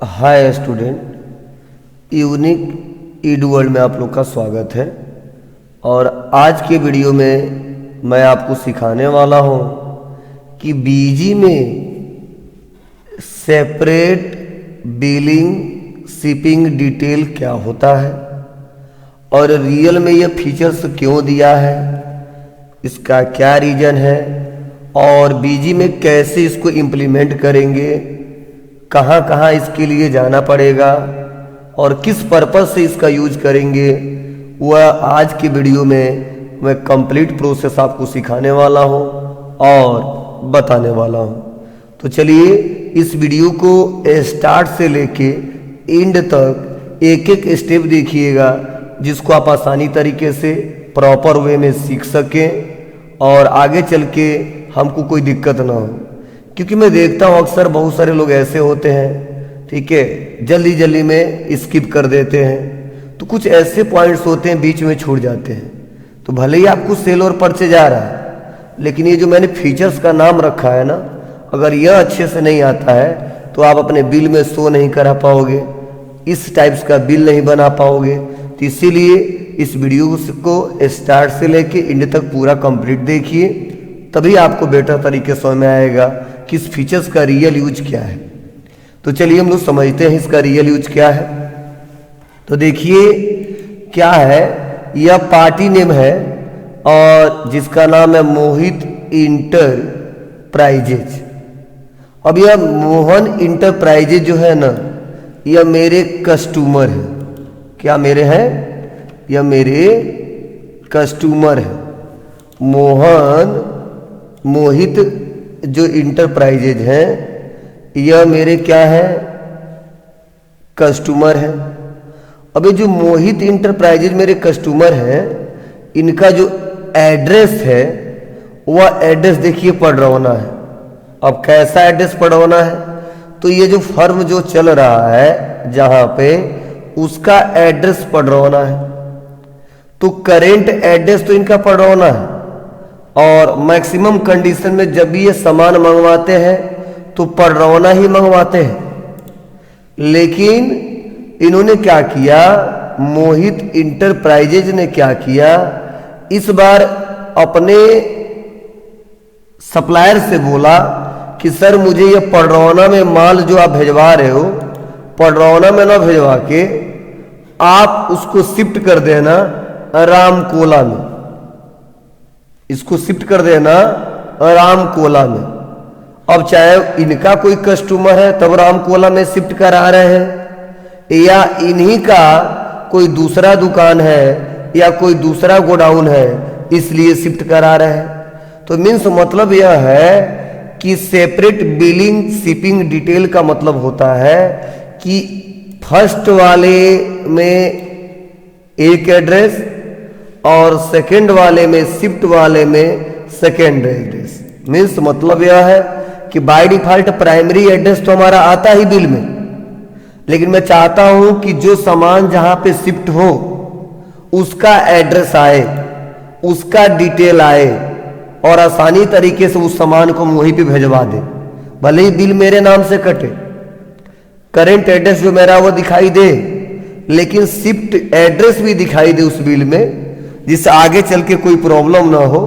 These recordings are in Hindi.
हाय स्टूडेंट, यूनिक ईड वर्ल्ड में आप लोग का स्वागत है। और आज के वीडियो में मैं आपको सिखाने वाला हूँ कि बीजी में सेपरेट बिलिंग शिपिंग डिटेल क्या होता है और रियल में ये फीचर्स क्यों दिया है, इसका क्या रीज़न है और बीजी में कैसे इसको इम्प्लीमेंट करेंगे, कहाँ कहाँ इसके लिए जाना पड़ेगा और किस पर्पज़ से इसका यूज करेंगे, वह आज की वीडियो में मैं कंप्लीट प्रोसेस आपको सिखाने वाला हूँ और बताने वाला हूँ। तो चलिए इस वीडियो को स्टार्ट से लेके एंड तक एक एक स्टेप देखिएगा, जिसको आप आसानी तरीके से प्रॉपर वे में सीख सकें और आगे चल के हमको कोई दिक्कत ना हो। क्योंकि मैं देखता हूँ अक्सर बहुत सारे लोग ऐसे होते हैं, ठीक है, जल्दी जल्दी में स्किप कर देते हैं, तो कुछ ऐसे पॉइंट्स होते हैं बीच में छूट जाते हैं। तो भले ही आपको सेल और परचेज आ रहा है, लेकिन ये जो मैंने फीचर्स का नाम रखा है ना, अगर यह अच्छे से नहीं आता है तो आप अपने बिल में शो नहीं करा पाओगे, इस टाइप्स का बिल नहीं बना पाओगे। तो इसीलिए इस वीडियो को स्टार्ट से लेके एंड तक पूरा कंप्लीट देखिए, तभी आपको बेटर तरीके समझ में आएगा कि इस फीचर्स का रियल यूज क्या है। तो चलिए हम लोग समझते हैं इसका रियल यूज क्या है। तो देखिए क्या है, यह पार्टी नेम है और जिसका नाम है मोहित इंटरप्राइजेज। अब यह मोहन इंटरप्राइजेज जो है ना, यह मेरे कस्टमर है। क्या मेरे हैं? यह मेरे कस्टमर है। मोहित जो इंटरप्राइजेज हैं, यह मेरे क्या है? कस्टमर है। अब ये जो मोहित इंटरप्राइजेज मेरे कस्टमर हैं, इनका जो एड्रेस है वह एड्रेस देखिए पडरौना है। अब कैसा एड्रेस पडरौना है? तो ये जो फर्म जो चल रहा है जहां पे, उसका एड्रेस पडरौना है। तो करेंट एड्रेस तो इनका पडरौना है और मैक्सिमम कंडीशन में जब भी ये सामान मंगवाते हैं तो पडरौना ही मंगवाते हैं। लेकिन इन्होंने क्या किया, मोहित इंटरप्राइजेज ने क्या किया, इस बार अपने सप्लायर से बोला कि सर मुझे ये पडरौना में माल जो आप भिजवा रहे हो, पडरौना में ना भिजवा के आप उसको शिफ्ट कर देना रामकोला में, इसको शिफ्ट कर देना रामकोला में। अब चाहे इनका कोई कस्टमर है तब रामकोला में शिफ्ट करा रहे हैं, या इन्हीं का कोई दूसरा दुकान है या कोई दूसरा गोडाउन है इसलिए शिफ्ट करा रहे हैं। तो मीन्स मतलब यह है कि सेपरेट बिलिंग शिपिंग डिटेल का मतलब होता है कि फर्स्ट वाले में एक एड्रेस और सेकंड वाले में, शिफ्ट वाले में सेकंड एड्रेस। मीन्स मतलब यह है कि बाय डिफॉल्ट प्राइमरी एड्रेस तो हमारा आता ही बिल में, लेकिन मैं चाहता हूं कि जो सामान जहां पे शिफ्ट हो उसका एड्रेस आए, उसका डिटेल आए और आसानी तरीके से उस सामान को वहीं पे भिजवा दे। भले ही बिल मेरे नाम से कटे, करेंट एड्रेस जो मेरा वो दिखाई दे, लेकिन शिफ्ट एड्रेस भी दिखाई दे उस बिल में, जिससे आगे चल के कोई प्रॉब्लम ना हो।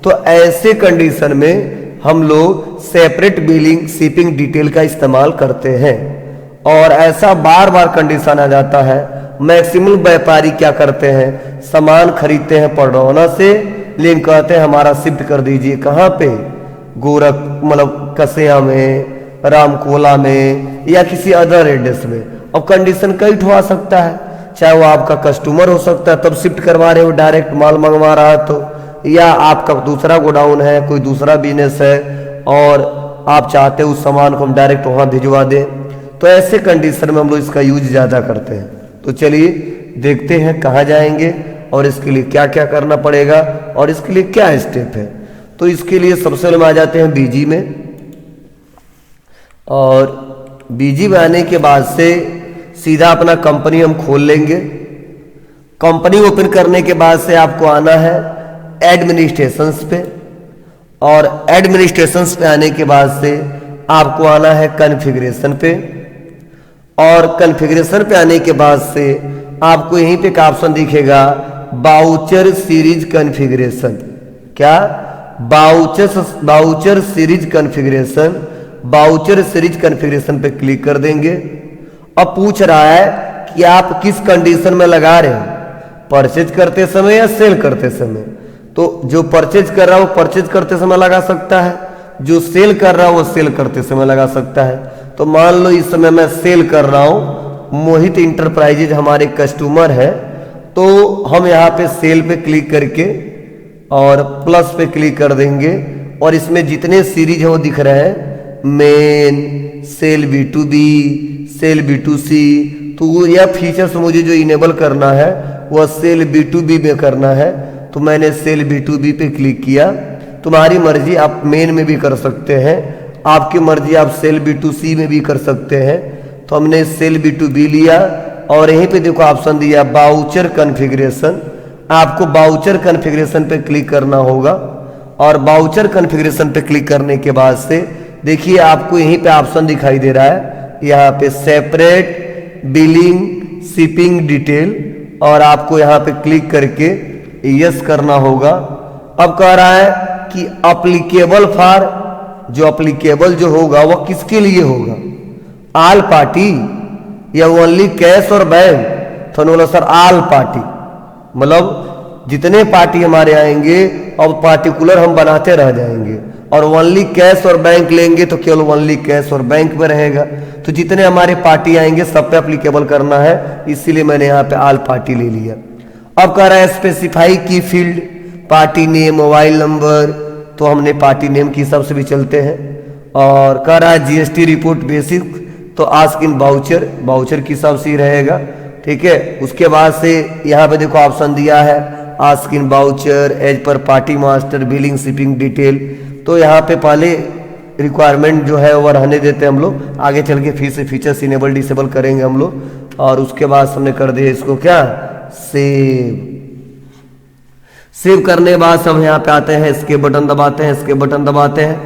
तो ऐसे कंडीशन में हम लोग सेपरेट बिलिंग शिपिंग डिटेल का इस्तेमाल करते हैं। और ऐसा बार बार कंडीशन आ जाता है। मैक्सिमम व्यापारी क्या करते हैं, सामान खरीदते हैं पडरौना से, लेकिन कहते हैं हमारा शिफ्ट कर दीजिए कहाँ पे, मतलब कसिया में, रामकोला में या किसी अदर एड्रेस में। अब कंडीशन कई ठो आ सकता है, चाहे वो आपका कस्टमर हो सकता है तब शिफ्ट करवा रहे हो, डायरेक्ट माल मंगवा रहा है तो, या आपका दूसरा गोडाउन है, कोई दूसरा बिजनेस है और आप चाहते हो उस सामान को हम डायरेक्ट वहां भिजवा दें। तो ऐसे कंडीशन में हम लोग इसका यूज ज़्यादा करते हैं। तो चलिए देखते हैं कहाँ जाएंगे और इसके लिए क्या क्या करना पड़ेगा और इसके लिए क्या स्टेप है। तो इसके लिए सबसे पहले हम आ जाते हैं बीजी में, और बीजी में आने के बाद से सीधा अपना कंपनी हम खोल लेंगे। कंपनी ओपन करने के बाद से आपको आना है एडमिनिस्ट्रेशंस पे, और एडमिनिस्ट्रेशंस पे आने के बाद से आपको आना है कॉन्फ़िगरेशन पे, और कॉन्फ़िगरेशन पे आने के बाद से आपको यहीं पे एक ऑप्शन दिखेगा बाउचर सीरीज कॉन्फ़िगरेशन। क्या? Voucher series configuration. Voucher series configuration पे क्लिक कर देंगे। अब पूछ रहा है कि आप किस कंडीशन में लगा रहे हो, परचेज करते समय या सेल करते समय। तो जो परचेज कर रहा है वो परचेज करते समय लगा सकता है, जो सेल कर रहा है वो सेल करते समय लगा सकता है। तो मान लो इस समय मैं सेल कर रहा हूं, मोहित इंटरप्राइजेज हमारे कस्टमर है, तो हम यहाँ पे सेल पे क्लिक करके और प्लस पे क्लिक कर देंगे और इसमें जितने सीरीज है वो दिख रहे हैं, main, cell B2B, cell B2C। तो यह फीचर्स मुझे जो इनेबल करना है वह सेल B2B में करना है, तो मैंने सेल B2B पे क्लिक किया। तुम्हारी मर्जी, आप मेन में भी कर सकते हैं, आपकी मर्जी आप सेल B2C में भी कर सकते हैं। तो हमने सेल B2B लिया और यहीं पे देखो ऑप्शन दिया बाउचर कॉन्फ़िगरेशन। आपको बाउचर कॉन्फ़िगरेशन पे क्लिक करना होगा और बाउचर कॉन्फ़िगरेशन पे क्लिक करने के बाद से देखिए आपको यहीं पे ऑप्शन दिखाई दे रहा है, यहाँ पे सेपरेट बिलिंग शिपिंग डिटेल, और आपको यहाँ पे क्लिक करके यस करना होगा। अब कह रहा है कि अप्लीकेबल फॉर, जो अप्लीकेबल जो होगा वह किसके लिए होगा, ऑल पार्टी या ओनली कैश और बैंक। तो बोला सर ऑल पार्टी, मतलब जितने पार्टी हमारे आएंगे अब पार्टिकुलर हम बनाते रह जाएंगे, और ओनली कैश और बैंक लेंगे तो केवल ओनली कैश और बैंक में रहेगा। तो जितने हमारे पार्टी आएंगे सब पे अप्लीकेबल करना है, इसीलिए मैंने यहाँ पे ऑल पार्टी ले लिया। अब कह रहा है स्पेसिफाई की field, party name, mobile number, तो हमने पार्टी नेम के हिसाब से भी चलते हैं। और कह रहा है जीएसटी रिपोर्ट बेसिक, तो आस्क इन बाउचर, बाउचर के हिसाब से ही रहेगा, ठीक है। उसके बाद से यहाँ पे देखो ऑप्शन दिया है ask in voucher as per party master billing shipping detail. तो यहाँ पे पहले रिक्वायरमेंट जो है वो रहने देते हैं हम लोग, आगे चल के फिर से फीचर्स इनेबल डिसेबल करेंगे हम लोग। और उसके बाद हमने कर दिया इसको क्या, सेव। सेव करने के बाद हम यहाँ पे आते हैं, इसके बटन दबाते हैं, इसके बटन दबाते हैं,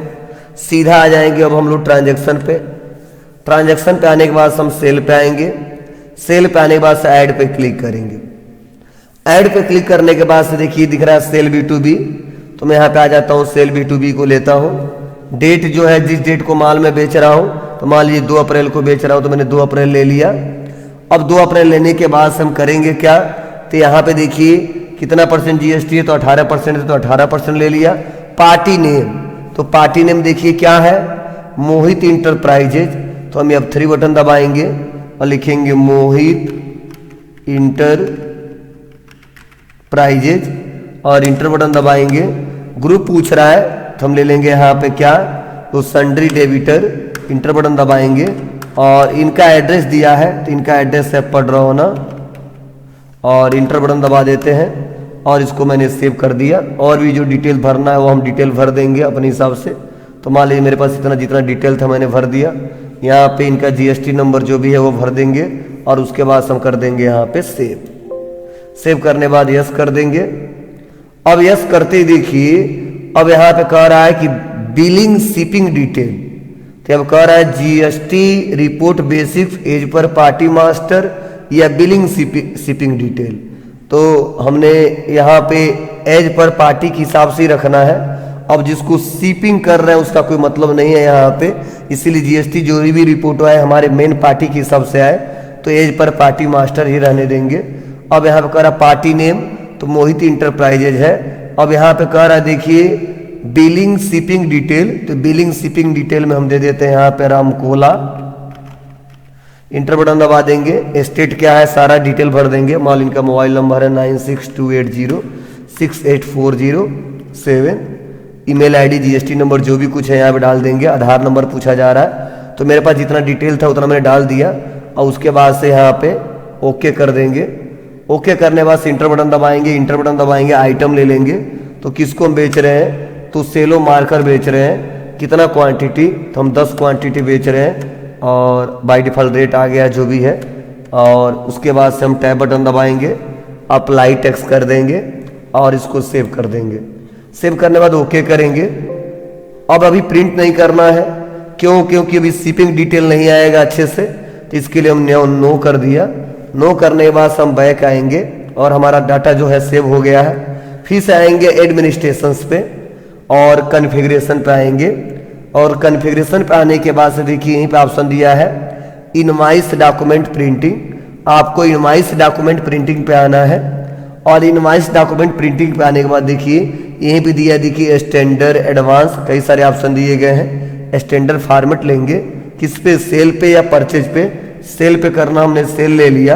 सीधा आ जाएंगे अब हम लोग ट्रांजैक्शन पे। ट्रांजैक्शन पे आने के बाद हम सेल पे आएंगे, सेल पे आने के बाद से ऐड पे क्लिक करेंगे। ऐड पे क्लिक करने के बाद से देखिए दिख रहा है सेल B2B, तो मैं यहाँ पे आ जाता हूँ, सेल B2B को लेता हूँ। डेट जो है, जिस डेट को माल में बेच रहा हूँ, तो मान लीजिए 2 अप्रैल को बेच रहा हूँ, तो मैंने 2 अप्रैल ले लिया। अब 2 अप्रैल लेने के बाद से हम करेंगे क्या, तो यहाँ पे देखिए कितना परसेंट जीएसटी है, तो 18% है, तो 18% ले लिया। पार्टी नेम, तो पार्टी नेम देखिए क्या है, मोहित इंटरप्राइजेज, तो हम F3 बटन दबाएंगे और लिखेंगे मोहित इंटरप्राइजेज और इंटर बटन दबाएंगे। ग्रुप पूछ रहा है तो हम ले लेंगे यहाँ पे क्या, तो सन्ड्री डेबिटर, इंटर बटन दबाएंगे और इनका एड्रेस दिया है, तो इनका एड्रेस है पडरौना, और इंटर बटन दबा देते हैं और इसको मैंने सेव कर दिया। और भी जो डिटेल भरना है वो हम डिटेल भर देंगे अपने हिसाब से। तो मान लीजिए मेरे पास इतना जितना डिटेल था मैंने भर दिया। यहाँ पे इनका जीएसटी नंबर जो भी है वो भर देंगे और उसके बाद हम कर देंगे यहाँ पे सेव। सेव करने बाद यस कर देंगे। अब यस करते ही देखिए अब यहाँ पे कह रहा है कि बिलिंग शिपिंग डिटेल, तो अब कह रहा है GST report basic as per party master या बिलिंग शिपिंग डिटेल। तो हमने यहाँ पे एज पर पार्टी के हिसाब से ही रखना है। अब जिसको शिपिंग कर रहे हैं उसका कोई मतलब नहीं है यहाँ पे, इसीलिए जीएसटी जो भी रिपोर्ट आए हमारे मेन पार्टी के हिसाब से आए, तो एज पर पार्टी मास्टर ही रहने देंगे। अब यहाँ पे कह रहा है पार्टी नेम, तो मोहित इंटरप्राइजेज है। अब यहाँ पे कह रहा है देखिए बिलिंग शिपिंग डिटेल, तो बिलिंग शिपिंग डिटेल में हम दे देते हैं यहाँ पे रामकोला। इंटर बटन दबा देंगे, स्टेट क्या है सारा डिटेल भर देंगे। मान इनका मोबाइल नंबर है 9628068407। ईमेल आईडी, जीएसटी नंबर जो भी कुछ है यहाँ पे डाल देंगे। आधार नंबर पूछा जा रहा है, तो मेरे पास जितना डिटेल था उतना मैंने डाल दिया और उसके बाद से यहाँ पे ओके कर देंगे। ओके करने के बाद से इंटर बटन दबाएंगे, इंटर बटन दबाएंगे, आइटम ले लेंगे। तो किसको हम बेच रहे हैं, तो सेलो मार्कर बेच रहे हैं। कितना क्वांटिटी, तो हम 10 क्वांटिटी बेच रहे हैं और बाय डिफॉल्ट रेट आ गया जो भी है। और उसके बाद से हम टैब बटन दबाएंगे, अप्लाई टैक्स कर देंगे और इसको सेव कर देंगे। सेव करने के बाद ओके करेंगे। अब अभी प्रिंट नहीं करना है, क्यों, क्योंकि अभी शिपिंग डिटेल नहीं आएगा अच्छे से। तो तो इसके लिए हमने नो कर दिया। नो करने के बाद हम बैक आएंगे और हमारा डाटा जो है सेव हो गया है। फिर से आएंगे एडमिनिस्ट्रेशंस पे और कॉन्फ़िगरेशन पे आएंगे और कॉन्फ़िगरेशन पे आने के बाद से देखिए यहीं पे ऑप्शन दिया है इनवॉइस डॉक्यूमेंट प्रिंटिंग। आपको इनवॉइस डॉक्यूमेंट प्रिंटिंग पे आना है और इनवॉइस डॉक्यूमेंट प्रिंटिंग पे आने के बाद देखिए यहीं पे दिया देखिए स्टैंडर्ड एडवांस कई सारे ऑप्शन दिए गए हैं। स्टैंडर्ड फॉर्मेट लेंगे किस पे, सेल पे या परचेज पे। सेल पे करना, हमने सेल ले लिया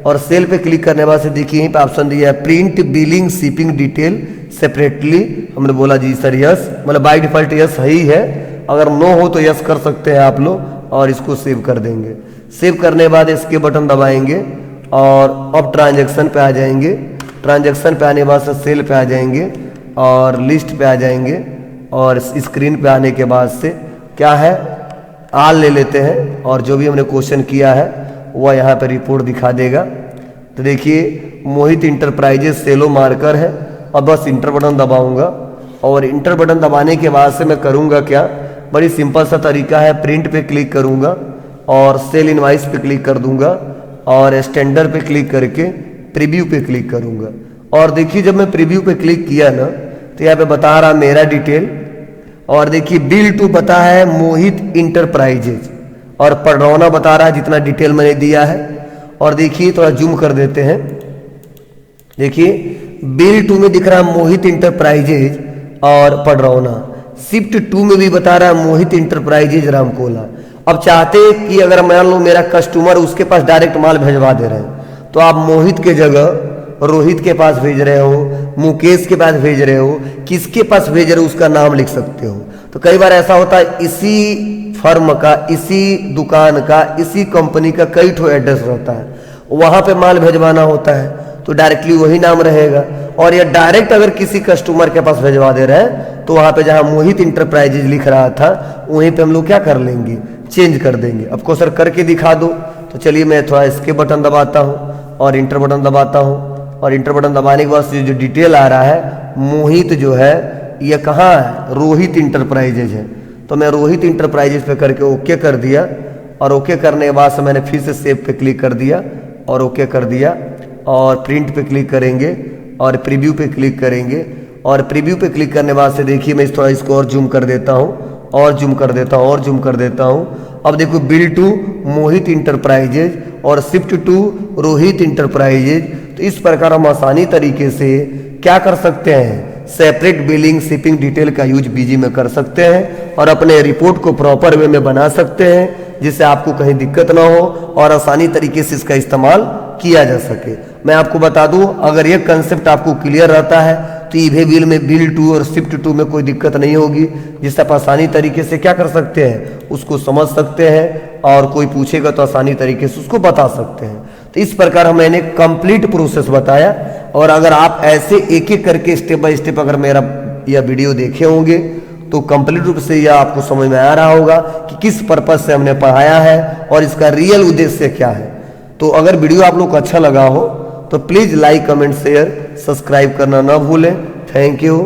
और सेल पे क्लिक करने के बाद से देखिए यहीं पे ऑप्शन दिया है print billing shipping detail separately. हमने बोला जी सर यस, मतलब बाय डिफॉल्ट यस ही है। अगर नो हो तो यस कर सकते हैं आप लोग और इसको सेव कर देंगे। सेव करने के बाद इसके बटन दबाएंगे और अब ट्रांजैक्शन पे आ जाएंगे। ट्रांजैक्शन पे आने के बाद से सेल पे आ जाएंगे और लिस्ट पे आ जाएंगे और स्क्रीन पे आने के बाद से क्या है आल ले लेते हैं और जो भी हमने क्वेश्चन किया है वह यहाँ पे रिपोर्ट दिखा देगा। तो देखिए मोहित इंटरप्राइजेस सेलो मार्कर है और बस इंटर बटन दबाऊंगा और इंटर बटन दबाने के बाद से मैं करूँगा क्या, बड़ी सिंपल सा तरीका है। प्रिंट पे क्लिक करूँगा और सेल इनवाइस पे क्लिक कर दूंगा और स्टैंडर्ड पे क्लिक करके प्रीव्यू पे क्लिक करूँगा। और देखिए जब मैं प्रीव्यू पे क्लिक किया ना तो यहाँ पे बता रहा मेरा डिटेल और देखिए बिल टू बता है मोहित इंटरप्राइजेज और पडरौना बता रहा है जितना डिटेल मैंने दिया है। और देखिए थोड़ा जूम कर देते हैं, देखिए बिल टू में दिख रहा है मोहित इंटरप्राइजेज और पडरौना। शिफ्ट टू में भी बता रहा है मोहित इंटरप्राइजेज रामकोला। अब चाहते कि अगर मान लो मेरा कस्टमर उसके पास डायरेक्ट माल भेजवा दे रहे हैं तो आप मोहित के जगह रोहित के पास भेज रहे हो, मुकेश के पास भेज रहे हो, किसके पास भेज रहे हो उसका नाम लिख सकते हो। तो कई बार ऐसा होता है इसी फर्म का, इसी दुकान का, इसी कंपनी का कई ठो एड्रेस रहता है, वहां पे माल भेजवाना होता है तो डायरेक्टली वही नाम रहेगा। और या डायरेक्ट अगर किसी कस्टमर के पास भेजवा दे रहे हैं तो वहां पे जहां मोहित इंटरप्राइजेज लिख रहा था वहीं पे हम लोग क्या कर लेंगे, चेंज कर देंगे। आपको सर करके दिखा दो तो चलिए मैं थोड़ा इसके बटन दबाता हूँ और इंटर बटन दबाता हूँ और इंटर बटन दबाने के बाद जो डिटेल आ रहा है मोहित जो है ये कहाँ है, रोहित इंटरप्राइजेज है। तो मैं रोहित इंटरप्राइजेज पे करके ओके कर दिया और ओके करने के बाद से मैंने फिर से सेव पे क्लिक कर दिया और ओके कर दिया और प्रिंट पे क्लिक करेंगे और प्रीव्यू पे क्लिक करेंगे और प्रीव्यू पे क्लिक करने के बाद से देखिए मैं थोड़ा इसको और जूम कर देता हूँ और जूम कर देता हूँ और जूम कर देता हूँ। अब देखो बिल टू मोहित इंटरप्राइजेज और शिफ्ट टू रोहित इंटरप्राइजेज। तो इस प्रकार हम आसानी तरीके से क्या कर सकते हैं, सेपरेट बिलिंग शिपिंग डिटेल का यूज बीजी में कर सकते हैं और अपने रिपोर्ट को प्रॉपर वे में बना सकते हैं जिससे आपको कहीं दिक्कत ना हो और आसानी तरीके से इसका इस्तेमाल किया जा सके। मैं आपको बता दूं अगर ये कंसेप्ट आपको क्लियर रहता है तो ईवे बिल में बिल टू और शिफ्ट टू में कोई दिक्कत नहीं होगी, जिससे आप आसानी तरीके से क्या कर सकते हैं उसको समझ सकते हैं और कोई पूछेगा तो आसानी तरीके से उसको बता सकते हैं। तो इस प्रकार मैंने कंप्लीट प्रोसेस बताया और अगर आप ऐसे एक एक करके स्टेप बाय स्टेप अगर मेरा यह वीडियो देखे होंगे तो कंप्लीट रूप से यह आपको समझ में आ रहा होगा कि किस पर्पज से हमने पढ़ाया है और इसका रियल उद्देश्य क्या है। तो अगर वीडियो आप लोग को अच्छा लगा हो तो please like comment share subscribe करना ना भूलें। Thank you.